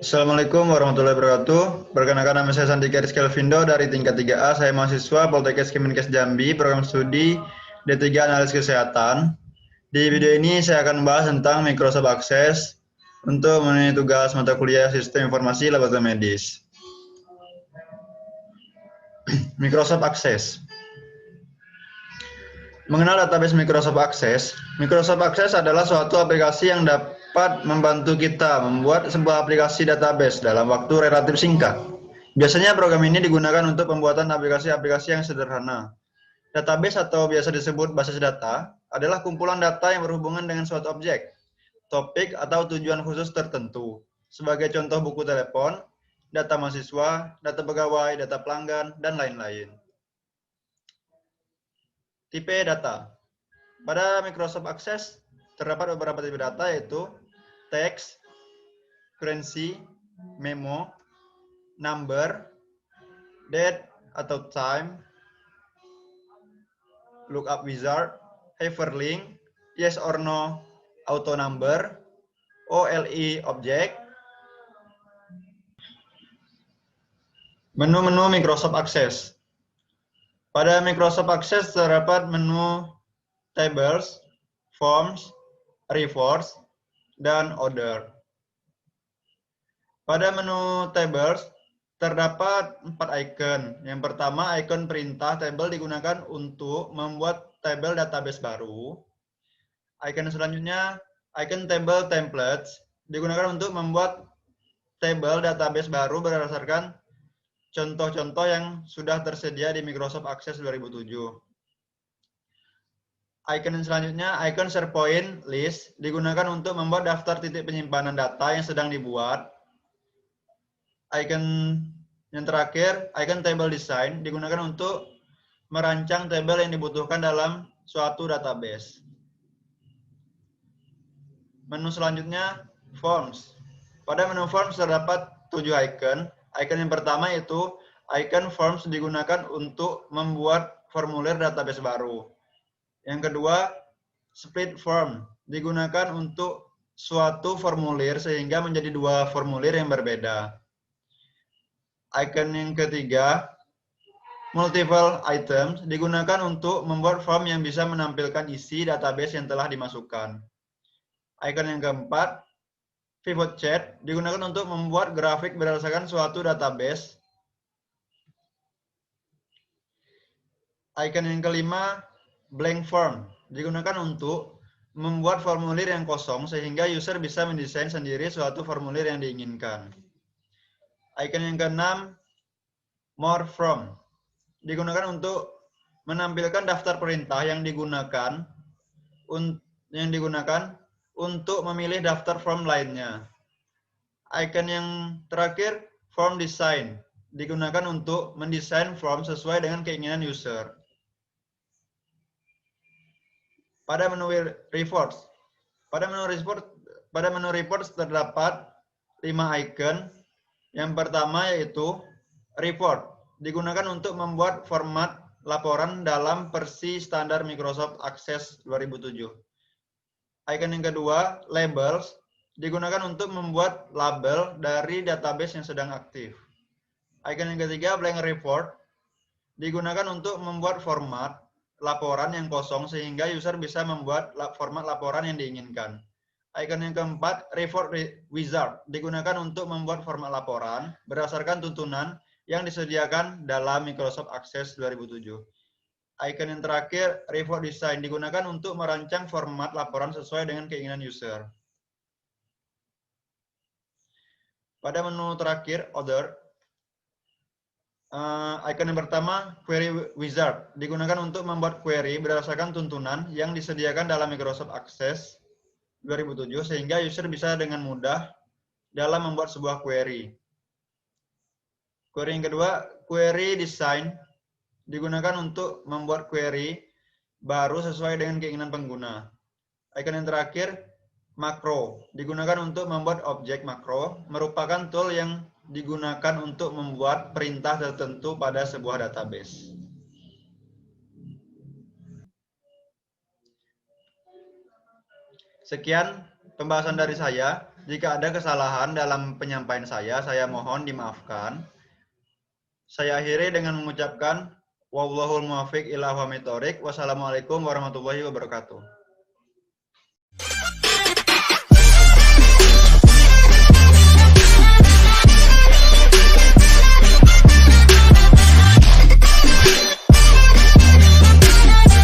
Assalamualaikum warahmatullahi wabarakatuh. Perkenalkan nama saya Sandika Rizky Alvindo dari tingkat 3A. Saya mahasiswa Poltekkes Kemenkes Jambi, program studi D3 Analisis Kesehatan. Di video ini saya akan membahas tentang Microsoft Access untuk memenuhi tugas mata kuliah Sistem Informasi Laboratorium Medis. Microsoft Access. Mengenal database Microsoft Access. Microsoft Access adalah suatu aplikasi yang dapat membantu kita membuat sebuah aplikasi database dalam waktu relatif singkat. Biasanya program ini digunakan untuk pembuatan aplikasi-aplikasi yang sederhana. Database atau biasa disebut basis data adalah kumpulan data yang berhubungan dengan suatu objek, topik atau tujuan khusus tertentu. Sebagai contoh buku telepon, data mahasiswa, data pegawai, data pelanggan, dan lain-lain. Tipe data. Pada Microsoft Access terdapat beberapa tipe data yaitu teks, currency, memo, number, date atau time, lookup wizard, hyperlink, yes or no, auto number, OLE object. Menu-menu Microsoft Access. Pada Microsoft Access terdapat menu tables, forms, reports, dan order. Pada menu tables terdapat 4 icon. Yang pertama, icon perintah tabel digunakan untuk membuat tabel database baru. Icon selanjutnya, icon table templates digunakan untuk membuat tabel database baru berdasarkan contoh-contoh yang sudah tersedia di Microsoft Access 2007. Icon selanjutnya, icon SharePoint list digunakan untuk membuat daftar titik penyimpanan data yang sedang dibuat. Icon yang terakhir, icon table design digunakan untuk merancang tabel yang dibutuhkan dalam suatu database. Menu selanjutnya, forms. Pada menu forms terdapat 7 icon. Icon yang pertama yaitu icon forms digunakan untuk membuat formulir database baru. Yang kedua, split form digunakan untuk suatu formulir sehingga menjadi 2 formulir yang berbeda. Icon yang ketiga, multiple items digunakan untuk membuat form yang bisa menampilkan isi database yang telah dimasukkan. Icon yang keempat, pivot chart digunakan untuk membuat grafik berdasarkan suatu database. Icon yang kelima, blank form digunakan untuk membuat formulir yang kosong sehingga user bisa mendesain sendiri suatu formulir yang diinginkan. Icon yang keenam, more from digunakan untuk menampilkan daftar perintah yang digunakan untuk memilih daftar form lainnya. Icon yang terakhir, form design digunakan untuk mendesain form sesuai dengan keinginan user. Pada menu reports. Pada menu reports terdapat 5 icon. Yang pertama yaitu report. Digunakan untuk membuat format laporan dalam versi standar Microsoft Access 2007. Icon yang kedua, labels. Digunakan untuk membuat label dari database yang sedang aktif. Icon yang ketiga, blank report. Digunakan untuk membuat format laporan yang kosong sehingga user bisa membuat format laporan yang diinginkan. Icon yang keempat, report wizard, digunakan untuk membuat format laporan berdasarkan tuntunan yang disediakan dalam Microsoft Access 2007. Icon yang terakhir, report design, digunakan untuk merancang format laporan sesuai dengan keinginan user. Pada menu terakhir, order, icon yang pertama, query wizard, digunakan untuk membuat query berdasarkan tuntunan yang disediakan dalam Microsoft Access 2007 sehingga user bisa dengan mudah dalam membuat sebuah query. Query yang kedua, query design, digunakan untuk membuat query baru sesuai dengan keinginan pengguna. Icon yang terakhir, makro, digunakan untuk membuat objek makro, merupakan tool yang digunakan untuk membuat perintah tertentu pada sebuah database. Sekian pembahasan dari saya. Jika ada kesalahan dalam penyampaian saya mohon dimaafkan. Saya akhiri dengan mengucapkan wallahul muwaffiq ila aqwamit thoriq. Wassalamualaikum warahmatullahi wabarakatuh.